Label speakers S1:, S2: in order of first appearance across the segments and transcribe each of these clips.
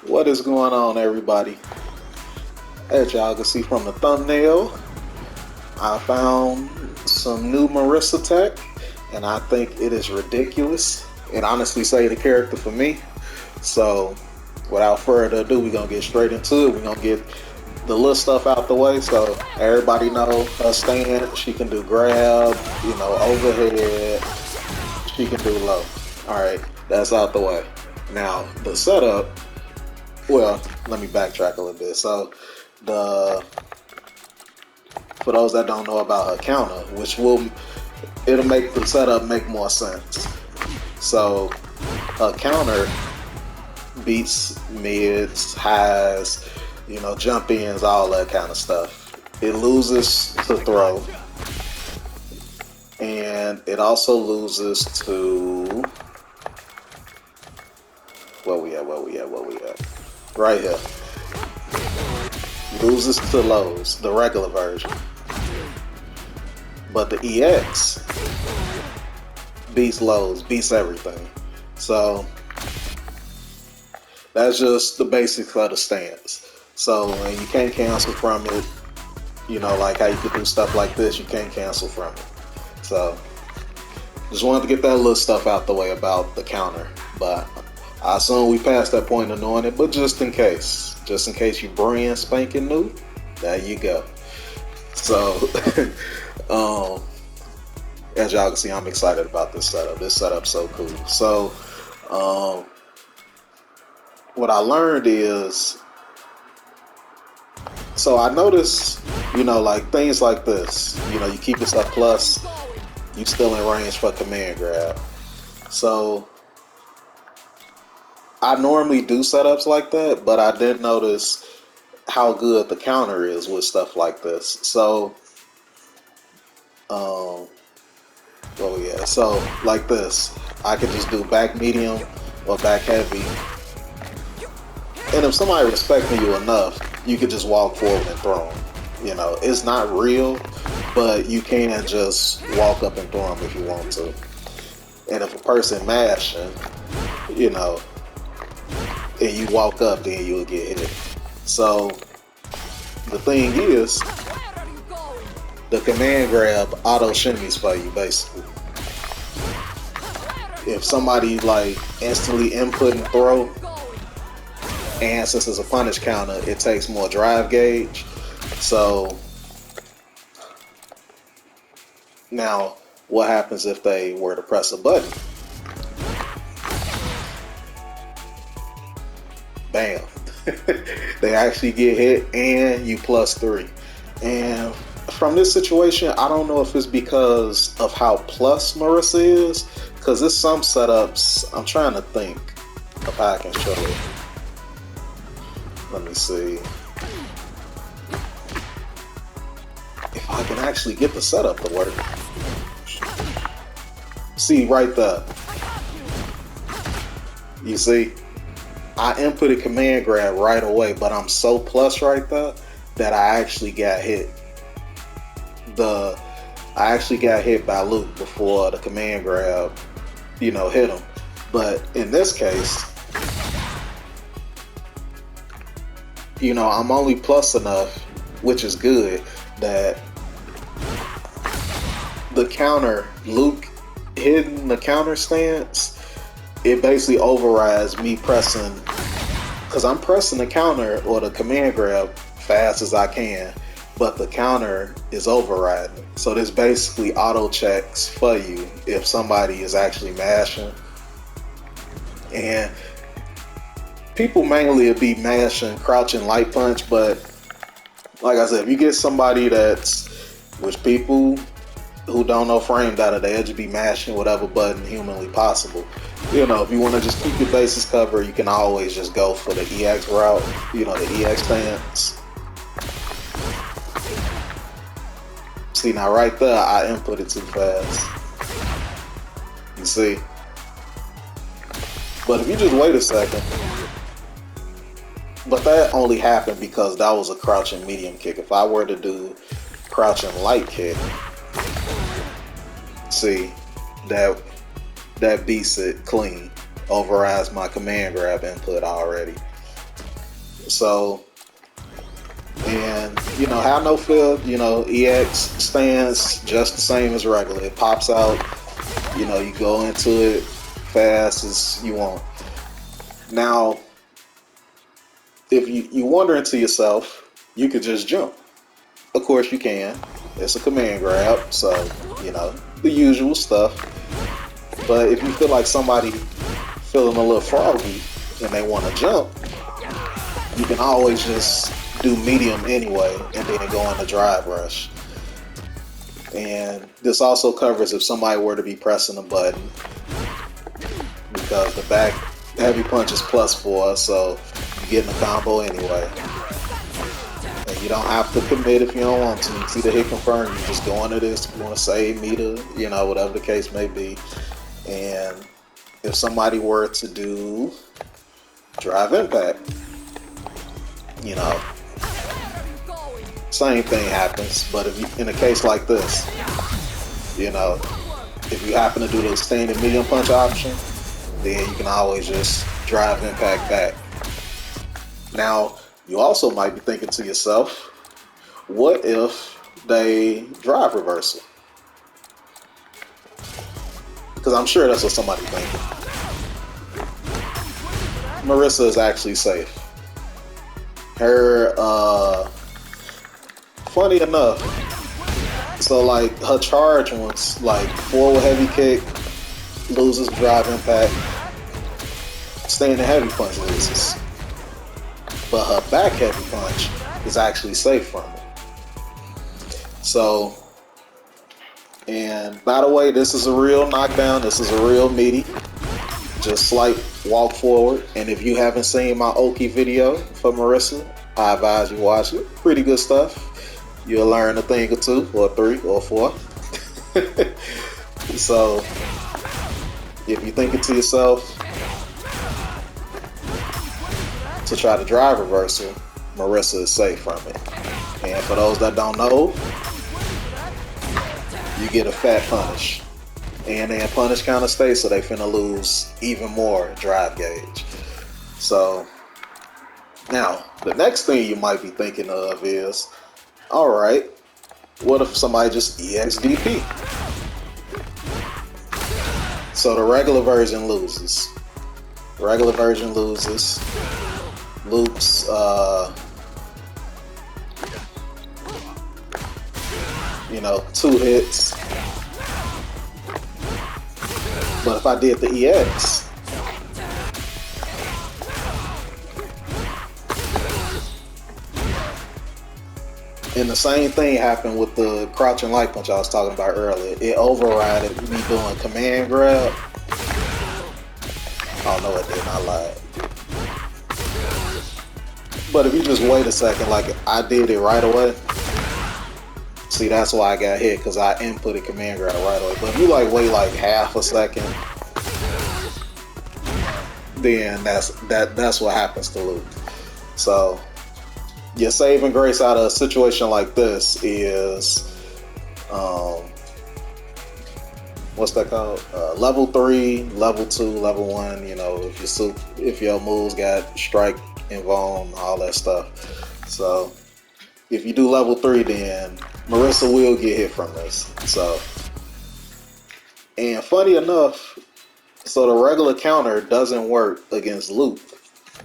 S1: What is going on, everybody? As y'all can see from the thumbnail, I found some new Marisa tech, and I think it is ridiculous. It honestly say the character for me. So, without further ado, we're gonna get straight into it. We're gonna get the little stuff out the way so everybody know her stand. She can do grab, overhead. She can do low. All right, that's out the way. Now the setup. Well, let me backtrack a little bit. So, the for those that don't know about her counter, it'll make the setup make more sense. So, her counter beats mids, highs, jump ins, all that kind of stuff. It loses to throw, and it also loses to where we at? Right here. Loses to lows, the regular version. But the EX beats lows, beats everything. So that's just the basics of the stance. So when you can't cancel from it, like how you could do stuff like this, you can't cancel from it. So just wanted to get that little stuff out the way about the counter. But I assume we passed that point of knowing it, but just in case you brand spanking new, there you go. So, as y'all can see, I'm excited about this setup. This setup's so cool. So, what I learned is, so I noticed, like things like this, you keep this up plus, you still in range for command grab. So, I normally do setups like that, but I did notice how good the counter is with stuff like this. So, so like this, I could just do back medium or back heavy, and if somebody respecting you enough, you could just walk forward and throw them. It's not real, but you can just walk up and throw them if you want to. And if a person mashing, and you walk up, then you'll get hit. So the thing is, the command grab auto shimmies for you basically. If somebody like instantly input and throw, and since it's a punish counter, it takes more drive gauge. So now what happens if they were to press a button? Bam. They actually get hit and you +3. And from this situation, I don't know if it's because of how plus Marisa is, because there's some setups, I'm trying to think of how I can show it. Let me see if I can actually get the setup to work. See right there. You see? I inputted command grab right away, but I'm so plus right there that I actually got hit. I actually got hit by Luke before the command grab, hit him. But in this case, I'm only plus enough, which is good, that the counter, Luke hitting the counter stance, it basically overrides me pressing, because I'm pressing the counter or the command grab fast as I can, but the counter is overriding. So this basically auto checks for you if somebody is actually mashing. And people mainly would be mashing, crouching light punch, but like I said, if you get somebody which people who don't know frame data, they'll just be mashing whatever button humanly possible. If you want to just keep your bases covered, you can always just go for the EX route, the EX stance. See, now right there, I inputted too fast. You see? But if you just wait a second, but that only happened because that was a crouching medium kick. If I were to do crouching light kick, see, that beats it clean. Overrides my command grab input already. So, and you know, have no fear. You know, EX stands just the same as regular. It pops out. You know, you go into it fast as you want. Now, if you wondering to yourself, you could just jump. Of course you can. It's a command grab, so you know the usual stuff. But if you feel like somebody feeling a little froggy and they want to jump, you can always just do medium anyway and then go on the drive rush. And this also covers if somebody were to be pressing a button, because the back heavy punch is +4, so you're getting a combo anyway. And you don't have to commit if you don't want to. You see the hit confirm, you just go into this, you want to save meter, you know, whatever the case may be. And if somebody were to do drive impact, you know, same thing happens. But if you, in a case like this, you know, if you happen to do the standing medium punch option, then you can always just drive impact back. Now, you also might be thinking to yourself, what if they drive reversal? Because I'm sure that's what somebody's thinking. Marisa is actually safe. Her, funny enough, so like her charge ones, like forward heavy kick, loses drive impact, standing heavy punch loses. But her back heavy punch is actually safe from it. So, and by the way, this is a real knockdown. This is a real meaty. Just slight walk forward. And if you haven't seen my Oki video for Marisa, I advise you watch it. Pretty good stuff. You'll learn a thing or two, or three, or four. So, if you're thinking to yourself to try to drive reversal, Marisa is safe from it. And for those that don't know, you get a fat punish. And then punish counter stays, so they finna lose even more drive gauge. So, now, the next thing you might be thinking of is, alright, what if somebody just EXDP? So the regular version loses. Regular version loses. Loops, you know, 2 hits. But if I did the EX, and the same thing happened with the crouching light punch I was talking about earlier. It overrided me doing command grab. Oh no, it didn't. I lied. But if you just wait a second, like I did it right away. See, that's why I got hit, because I inputted command grab right away. But if you like wait like half a second, then that's what happens to Luke. So your saving grace out of a situation like this is, what's that called? Level 3, level 2, level 1. You know, if your moves got strike involved, all that stuff. So if you do level 3, then Marisa will get hit from this. So, and funny enough, so the regular counter doesn't work against Luke,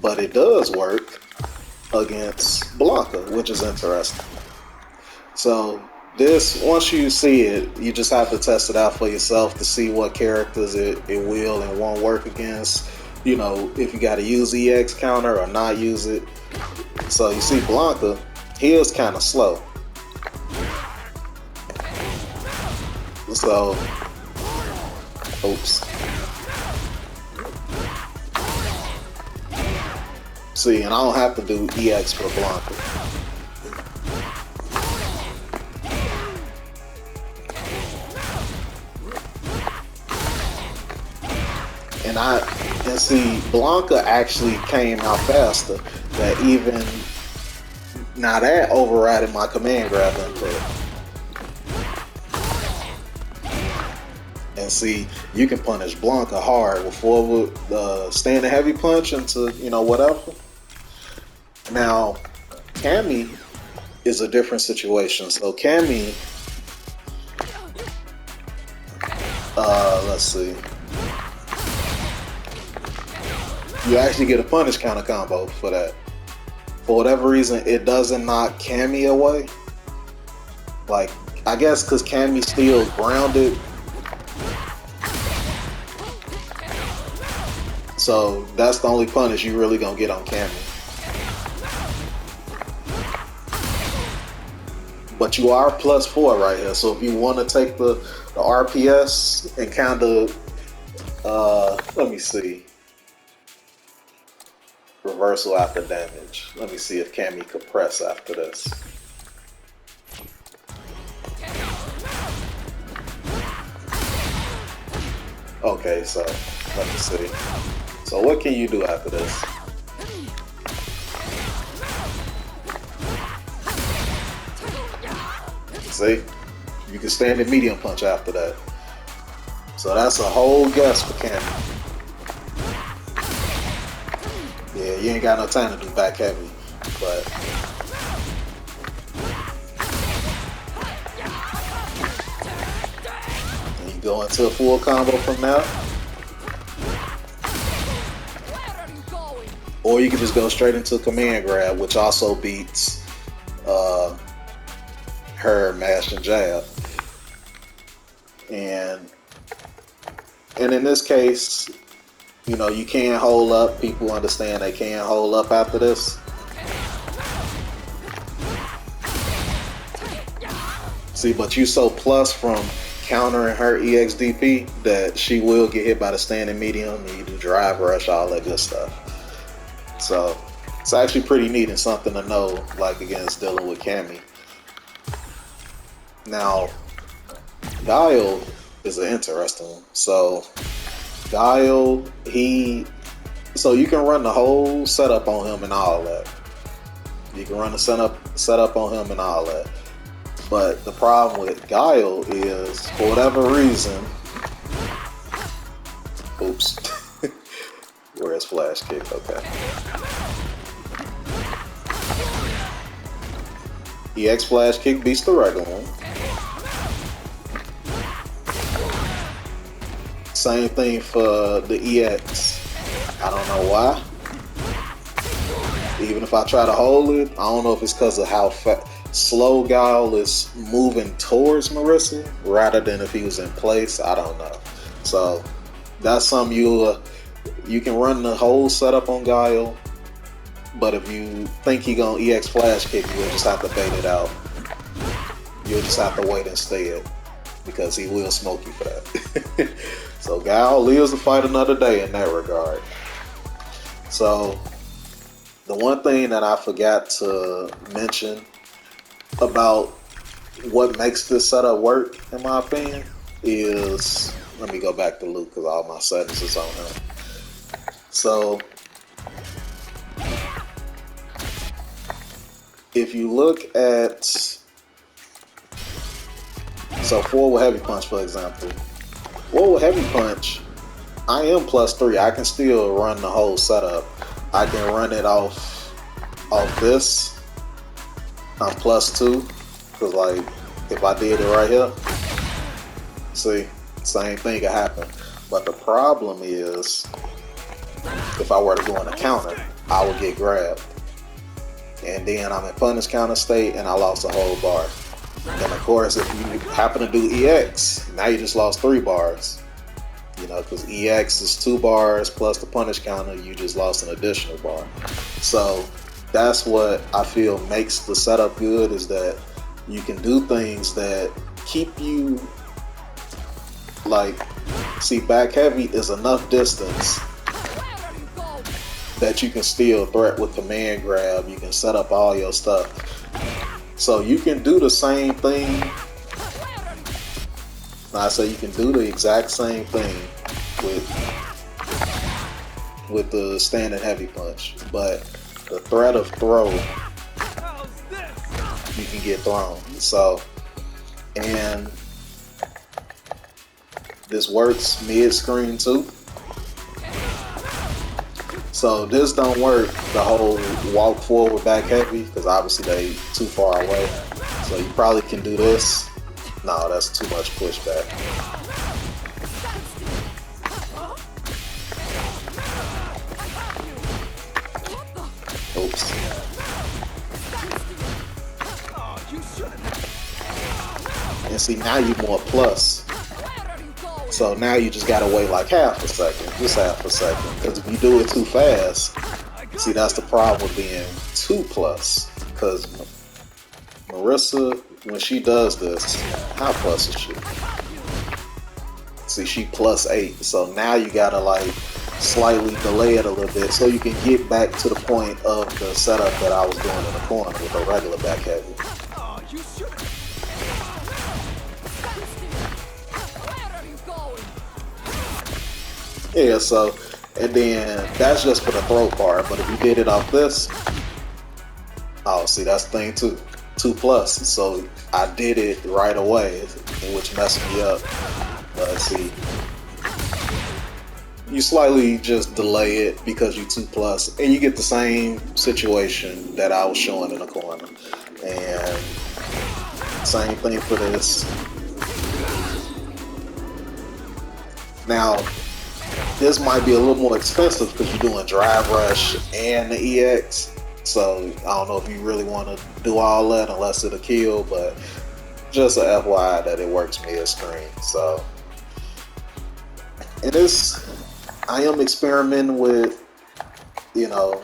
S1: but it does work against Blanca, which is interesting. So this, once you see it, you just have to test it out for yourself to see what characters it will and won't work against. You know, if you got to use EX counter or not use it. So you see Blanca, he is kind of slow. So, oops. See, and I don't have to do EX for Blanca. And see, Blanca actually came out faster. That even now that overrided my command grab input. And see, you can punish Blanca hard with forward standing heavy punch into, you know, whatever. Now, Cammy is a different situation. So Cammy, let's see. You actually get a punish counter combo for that. For whatever reason, it doesn't knock Cammy away. Like, I guess because Cammy's still grounded. So that's the only punish you really gonna get on Cammy. But you are +4 right here. So if you want to take the RPS and kind of, let me see. Reversal after damage. Let me see if Cammy could press after this. Okay, so let me see. So what can you do after this? See? You can stand in medium punch after that. So that's a whole guess for Cammy. Yeah, you ain't got no time to do back heavy, but you go into a full combo from now, or you can just go straight into a command grab, which also beats her mash and jab. And in this case, you know, you can't hold up. People understand they can't hold up after this. See, but you so plus from countering her EXDP that she will get hit by the standing medium, and you do drive rush, all that good stuff. So it's actually pretty neat and something to know, like against dealing with Cammy. Now, Guile is an interesting one. So Guile, so you can run the whole setup on him and all that. You can run the setup on him and all that. But the problem with Guile is, for whatever reason, oops, where's flash kick? Okay. EX flash kick beats the regular one. Same thing for the EX. I don't know why. Even if I try to hold it, I don't know if it's because of how slow Guile is moving towards Marisa rather than if he was in place. I don't know. So that's something you can run the whole setup on Guile, but if you think he gonna EX flash kick, you'll just have to bait it out. You'll just have to wait instead, because he will smoke you for that. So Guile lives to fight another day in that regard. So the one thing that I forgot to mention about what makes this setup work, in my opinion, is, let me go back to Luke because all my settings is on him. So if you look at, so forward heavy punch, for example, forward heavy punch, I am +3. I can still run the whole setup. I can run it off this. I'm +2, because like if I did it right here, see, same thing could happen. But the problem is, if I were to go in a counter, I would get grabbed, and then I'm in punish counter state and I lost a whole bar. And of course, if you happen to do EX, now you just lost 3 bars. You know, because EX is 2 bars plus the punish counter, you just lost an additional bar. So that's what I feel makes the setup good, is that you can do things that keep you, like, see, back heavy is enough distance that you can still threat with command grab. You can set up all your stuff. So you can do the same thing. I say you can do the exact same thing with the standing heavy punch, but the threat of throw, you can get thrown. So, and this works mid-screen too. So this don't work, the whole walk forward back heavy, because obviously they too far away. So you probably can do this. No, that's too much pushback. Oops. And see, now you more plus. So now you just gotta wait like half a second, just half a second. Because if you do it too fast, see, that's the problem with being 2+. Because Marisa, when she does this, how plus is she? See, she +8. So now you gotta like slightly delay it a little bit so you can get back to the point of the setup that I was doing in the corner with a regular back heavy. Yeah, so, and then that's just for the throw part, but if you did it off this, oh, see, that's the thing too, 2+. So I did it right away, which messed me up. But see, you slightly just delay it because you 2+, and you get the same situation that I was showing in the corner. And same thing for this. Now, this might be a little more expensive because you're doing drive rush and the EX. So I don't know if you really want to do all that unless it'll kill, but just a FYI that it works mid-screen. So, and this, I am experimenting with, you know,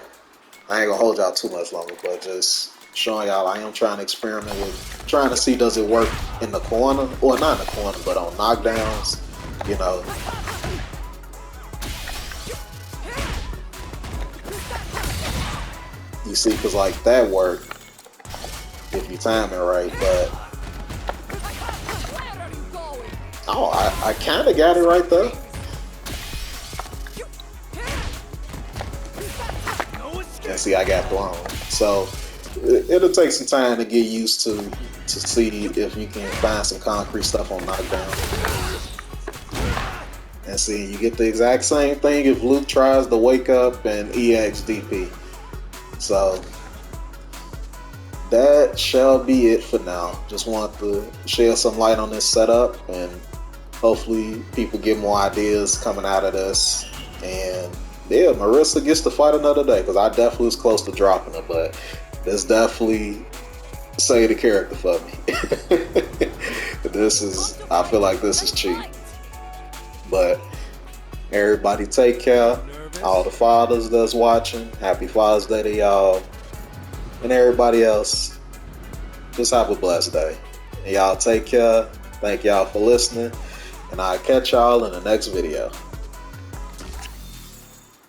S1: I ain't gonna hold y'all too much longer, but just showing y'all I am trying to experiment with trying to see does it work in the corner, or not in the corner, but on knockdowns, you know. You see, because like that worked if you time it right, but oh, I kind of got it right there. And see, I got blown. So it'll take some time to get used to see if you can find some concrete stuff on knockdown. And see, you get the exact same thing if Luke tries to wake up and EX DP. So that shall be it for now. Just want to shed some light on this setup, and hopefully people get more ideas coming out of this. And yeah, Marisa gets to fight another day, because I definitely was close to dropping her, but this definitely saved the character for me. This is, I feel like this is cheap. But everybody take care. All the fathers that's watching, happy Father's Day to y'all. And everybody else, just have a blessed day. And y'all take care. Thank y'all for listening. And I'll catch y'all in the next video.